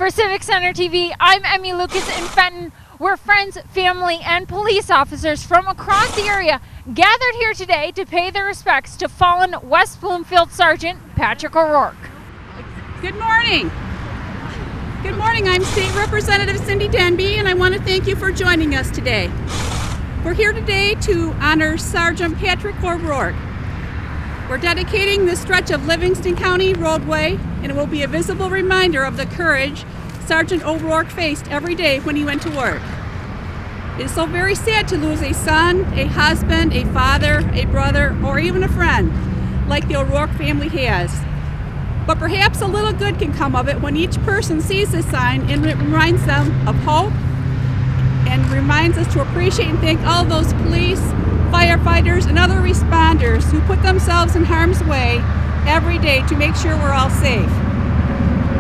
For Civic Center TV, I'm Emmy Lucas in Fenton, where friends, family, and police officers from across the area gathered here today to pay their respects to fallen West Bloomfield Sergeant Patrick O'Rourke. Good morning. Good morning, I'm State Representative Cindy Denby, and I want to thank you for joining us today. We're here today to honor Sergeant Patrick O'Rourke. We're dedicating this stretch of Livingston County roadway, and it will be a visible reminder of the courage Sergeant O'Rourke faced every day when he went to work. It is so very sad to lose a son, a husband, a father, a brother, or even a friend, like the O'Rourke family has. But perhaps a little good can come of it when each person sees this sign and it reminds them of hope and reminds us to appreciate and thank all those police, firefighters, and other responders who put themselves in harm's way every day to make sure we're all safe.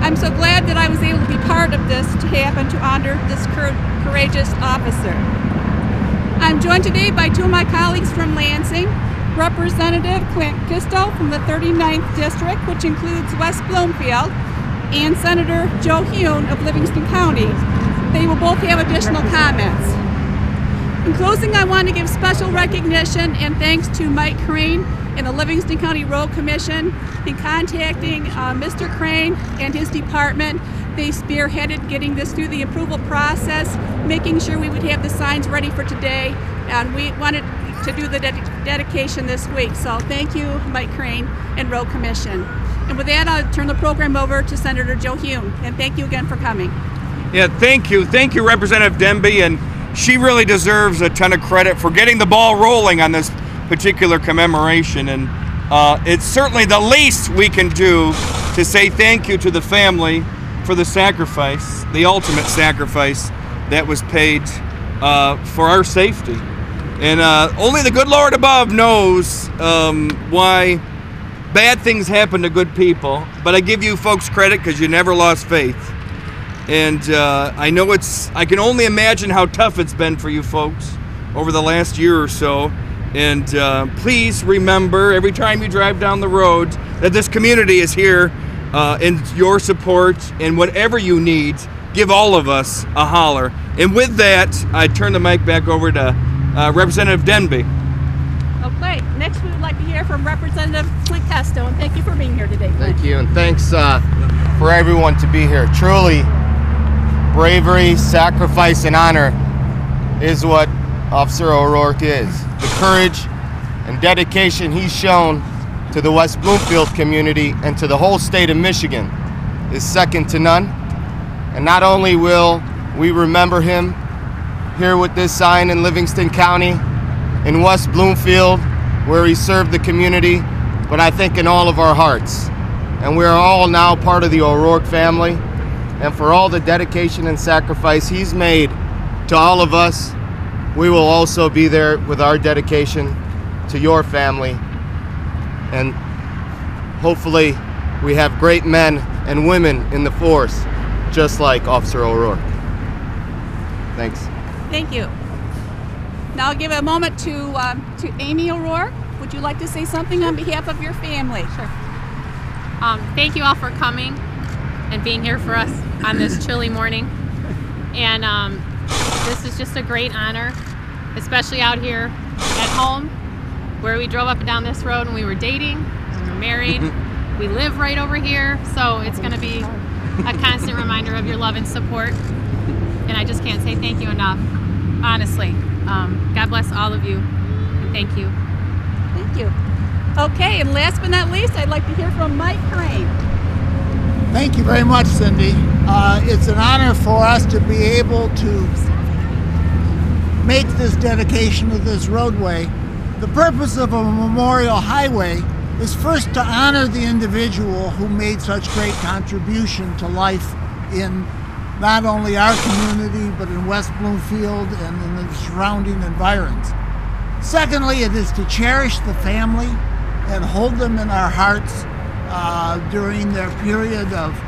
I'm so glad that I was able to be part of this to happen to honor this courageous officer. I'm joined today by two of my colleagues from Lansing, Representative Clint Kistel from the 39th District, which includes West Bloomfield, and Senator Joe Hune of Livingston County. They will both have additional comments. In closing, I want to give special recognition and thanks to Mike Crane and the Livingston County Road Commission in contacting Mr. Crane and his department. They spearheaded getting this through the approval process, making sure we would have the signs ready for today, and we wanted to do the dedication this week. So thank you, Mike Crane and Road Commission. And with that, I'll turn the program over to Senator Joe Hune, and thank you again for coming. Yeah, thank you. Thank you, Representative Denby, and she really deserves a ton of credit for getting the ball rolling on this particular commemoration, and it's certainly the least we can do to say thank you to the family for the sacrifice, the ultimate sacrifice that was paid for our safety. And only the good Lord above knows why bad things happen to good people, but I give you folks credit because you never lost faith. And I know I can only imagine how tough it's been for you folks over the last year or so. And please remember every time you drive down the road that this community is here in your support, and whatever you need, give all of us a holler. And with that, I turn the mic back over to Representative Denby. Okay, next we would like to hear from Representative Clint Kistel, and thank you for being here today. Thank you, and thanks for everyone to be here. Truly, bravery, sacrifice, and honor is what Officer O'Rourke is. The courage and dedication he's shown to the West Bloomfield community and to the whole state of Michigan is second to none. And not only will we remember him here with this sign in Livingston County, in West Bloomfield, where he served the community, but I think in all of our hearts. And we are all now part of the O'Rourke family. And for all the dedication and sacrifice he's made to all of us, we will also be there with our dedication to your family. And hopefully we have great men and women in the force, just like Officer O'Rourke. Thanks. Thank you. Now I'll give a moment to Amy O'Rourke. Would you like to say something on behalf of your family? Sure. Thank you all for coming and being here for us on this chilly morning. And this is just a great honor, especially out here at home, where we drove up and down this road when we were dating, when we were married. We live right over here, so it's going to be a constant reminder of your love and support. And I just can't say thank you enough, honestly. God bless all of you, and thank you. Thank you. Okay, and last but not least, I'd like to hear from Mike Crane. Thank you very much, Cindy. It's an honor for us to be able to make this dedication of this roadway. The purpose of a memorial highway is first to honor the individual who made such great contribution to life in not only our community, but in West Bloomfield and in the surrounding environs. Secondly, it is to cherish the family and hold them in our hearts during their period of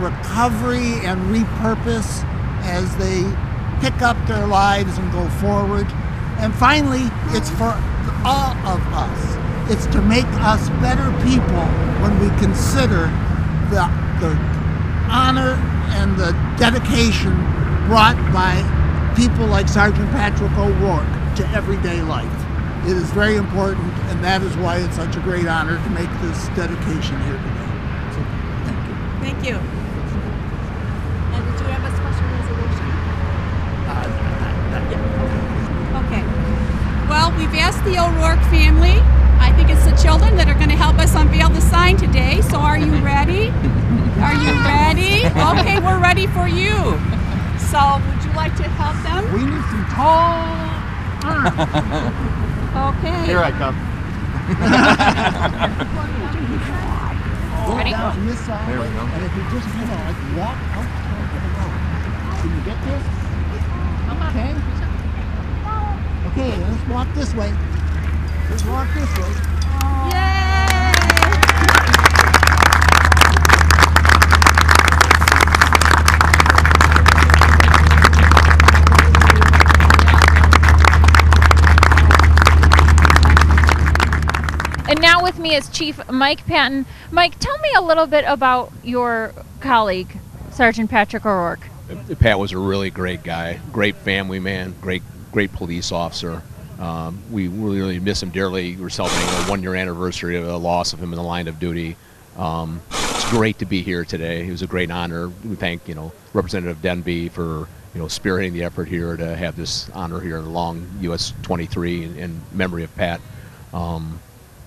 recovery and repurpose as they pick up their lives and go forward. And finally, it's for all of us. It's to make us better people when we consider the honor and and the dedication brought by people like Sergeant Patrick O'Rourke to everyday life. It is very important, and that is why it's such a great honor to make this dedication here today. So, thank you. Thank you. And did you have a special resolution? Okay. Well, we've asked the O'Rourke family. I think it's the children that are going to help us unveil the sign today. So are you ready? Are you ready? Okay, we're ready for you. So would you like to help them? We need some tall arms. Okay. Here I come. Ready? Down this side, There we go. and if you just kind of like walk out to the road. Can you get this? Okay. Okay, let's walk this way. Let's walk this way. Yay! And now with me is Chief Mike Patton. Mike, tell me a little bit about your colleague, Sergeant Patrick O'Rourke. Pat was a really great guy, great family man, great police officer. We really miss him dearly. We're celebrating a 1-year anniversary of the loss of him in the line of duty. It's great to be here today. It was a great honor. We thank Representative Denby for spearheading the effort here to have this honor here along U.S. 23 in memory of Pat.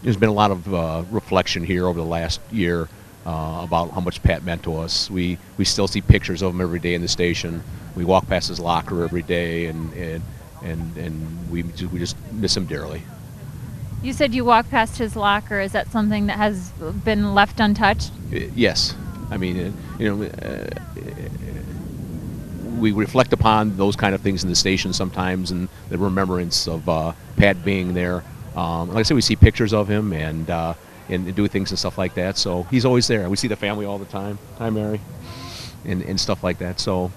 There's been a lot of reflection here over the last year about how much Pat meant to us. We still see pictures of him every day in the station. We walk past his locker every day, and we just miss him dearly. You said you walk past his locker. Is that something that has been left untouched? Yes. I mean, we reflect upon those kind of things in the station sometimes, and the remembrance of Pat being there. Like I said, we see pictures of him and do things and stuff like that. So he's always there. We see the family all the time. Hi, Mary. And stuff like that. So,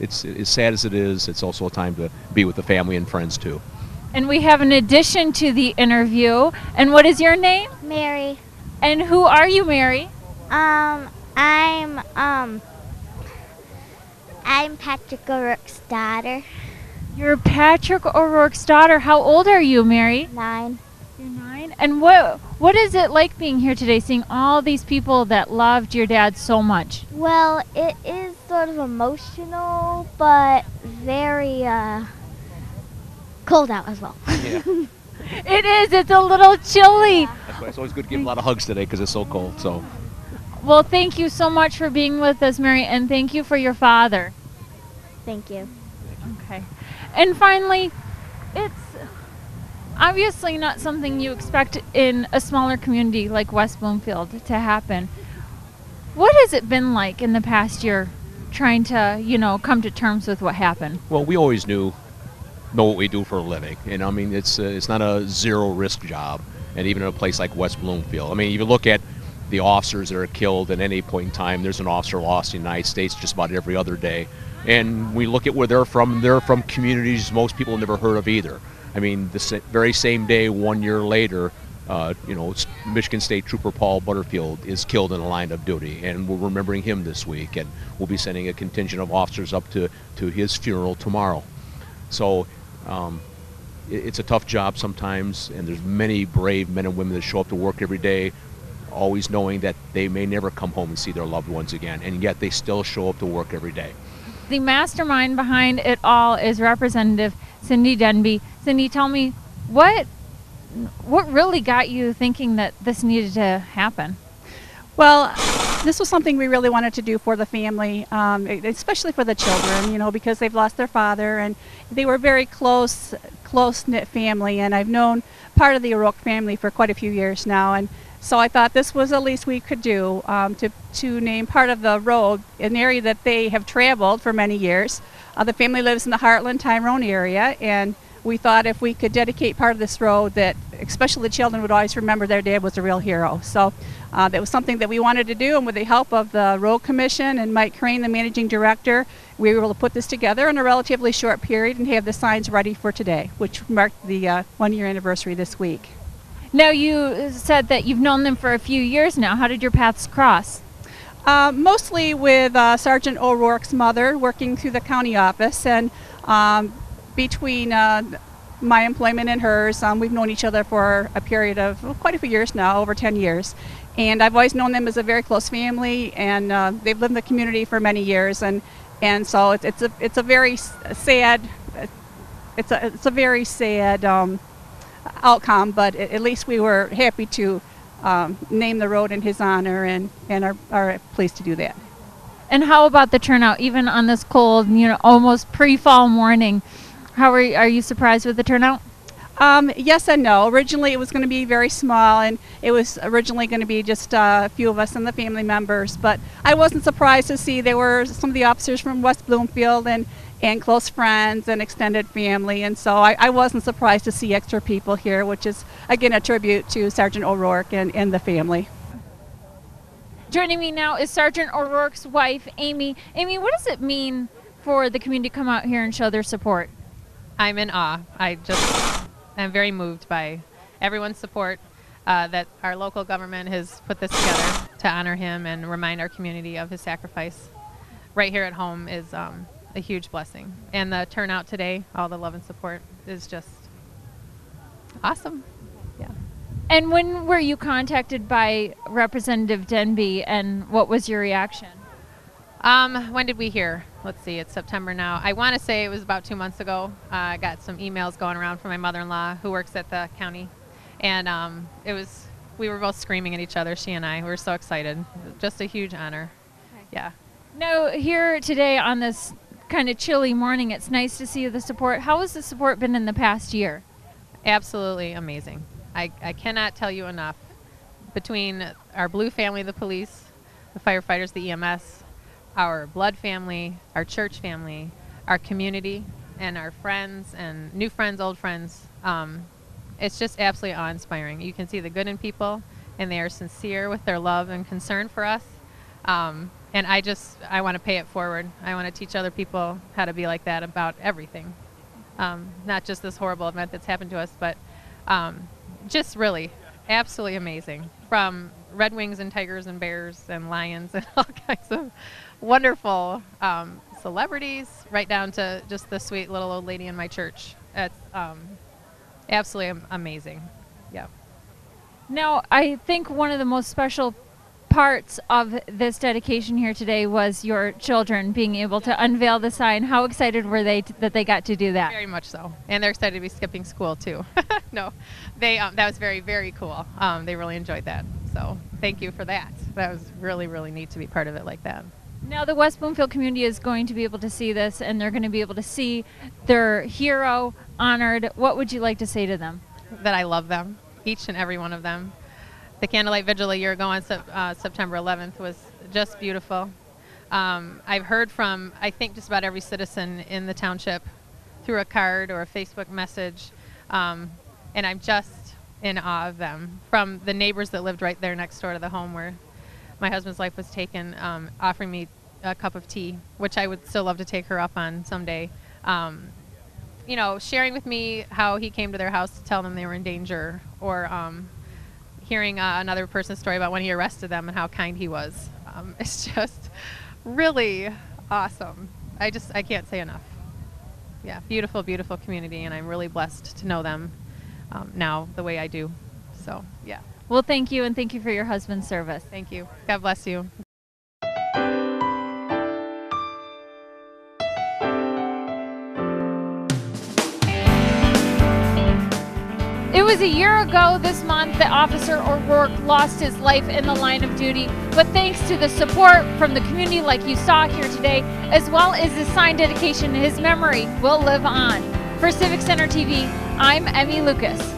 it's as sad as it is, it's also a time to be with the family and friends too. And we have an addition to the interview. And what is your name? Mary. And who are you, Mary? I'm Patrick O'Rourke's daughter. You're Patrick O'Rourke's daughter. How old are you, Mary? 9. You're 9. And what is it like being here today, seeing all these people that loved your dad so much? Well, it is sort of emotional, but very cold out as well. Yeah. It is. It's a little chilly. Yeah. That's why it's always good to give a lot of hugs today because it's so cold. So. Well, thank you so much for being with us, Mary, and thank you for your father. Thank you. Okay. And finally, it's obviously not something you expect in a smaller community like West Bloomfield to happen. What has it been like in the past year trying to, come to terms with what happened? Well, we always know what we do for a living. And I mean, it's not a zero risk job. And even in a place like West Bloomfield, I mean, if you look at the officers that are killed at any point in time, there's an officer lost in the United States just about every other day. And we look at where they're from communities most people have never heard of either. I mean, the very same day, 1 year later, Michigan State Trooper Paul Butterfield is killed in the line of duty, and we're remembering him this week, and we'll be sending a contingent of officers up to his funeral tomorrow. So it's a tough job sometimes, and there's many brave men and women that show up to work every day, always knowing that they may never come home and see their loved ones again, and yet they still show up to work every day. The mastermind behind it all is Representative Cindy Denby. Cindy, tell me, what really got you thinking that this needed to happen? Well, this was something we really wanted to do for the family, especially for the children, because they've lost their father, and they were very close-knit family, and I've known part of the O'Rourke family for quite a few years now, and so I thought this was the least we could do to name part of the road, an area that they have traveled for many years. The family lives in the Heartland, Tyrone area, and we thought if we could dedicate part of this road that especially the children would always remember their dad was a real hero. So that was something that we wanted to do, and with the help of the Road Commission and Mike Crane, the managing director, we were able to put this together in a relatively short period and have the signs ready for today, which marked the 1 year anniversary this week. Now, you said that you've known them for a few years now. How did your paths cross? Mostly with Sergeant O'Rourke's mother, working through the county office, and between my employment and hers, we've known each other for a period of quite a few years now, over 10 years. And I've always known them as a very close family, and they've lived in the community for many years, and so it's a very sad outcome, but at least we were happy to name the road in his honor, and are pleased to do that. And how about the turnout, even on this cold, almost pre-fall morning? How are you surprised with the turnout? Yes and no. Originally it was going to be very small, and it was originally going to be just a few of us and the family members, but I wasn't surprised to see there were some of the officers from West Bloomfield and close friends and extended family, and so I wasn't surprised to see extra people here, which is again a tribute to Sergeant O'Rourke and the family. Joining me now is Sergeant O'Rourke's wife, Amy. Amy, what does it mean for the community to come out here and show their support? I'm in awe. I'm very moved by everyone's support that our local government has put this together to honor him and remind our community of his sacrifice. Right here at home is a huge blessing. And the turnout today, all the love and support, is just awesome. Yeah. And when were you contacted by Representative Denby, and what was your reaction? When did we hear? Let's see, it's September now. I want to say it was about 2 months ago. I got some emails going around from my mother-in-law who works at the county, and we were both screaming at each other, she and I. We were so excited. Just a huge honor. Yeah. Now, here today on this kind of chilly morning, it's nice to see the support. How has the support been in the past year? Absolutely amazing. I cannot tell you enough. Between our blue family, the police, the firefighters, the EMS, our blood family, our church family, our community, and our friends and new friends, old friends, it's just absolutely awe-inspiring. You can see the good in people, and they are sincere with their love and concern for us. And I want to pay it forward. I want to teach other people how to be like that about everything. Not just this horrible event that's happened to us, but just really absolutely amazing. From Red Wings and Tigers and Bears and Lions and all kinds of wonderful celebrities, right down to just the sweet little old lady in my church. It's absolutely amazing. Yeah. Now, I think one of the most special parts of this dedication here today was your children being able to unveil the sign. How excited were they that they got to do that? Very much so. And they're excited to be skipping school too. No, that was very, very cool. They really enjoyed that. So thank you for that. That was really, really neat to be part of it like that. Now the West Bloomfield community is going to be able to see this, and they're going to be able to see their hero honored. What would you like to say to them? That I love them, each and every one of them. The candlelight vigil a year ago on September 11th was just beautiful. I've heard from, I think, just about every citizen in the township through a card or a Facebook message, and I'm just in awe of them. From the neighbors that lived right there next door to the home where my husband's life was taken, offering me a cup of tea, which I would still love to take her up on someday. Sharing with me how he came to their house to tell them they were in danger, or hearing another person's story about when he arrested them and how kind he was. It's just really awesome. I can't say enough. Yeah, beautiful, beautiful community, and I'm really blessed to know them now the way I do. So, yeah. Well, thank you, and thank you for your husband's service. Thank you. God bless you. It was a year ago this month that Officer O'Rourke lost his life in the line of duty, but thanks to the support from the community like you saw here today, as well as the sign dedication, his memory will live on. For Civic Center TV, I'm Emmy Lucas.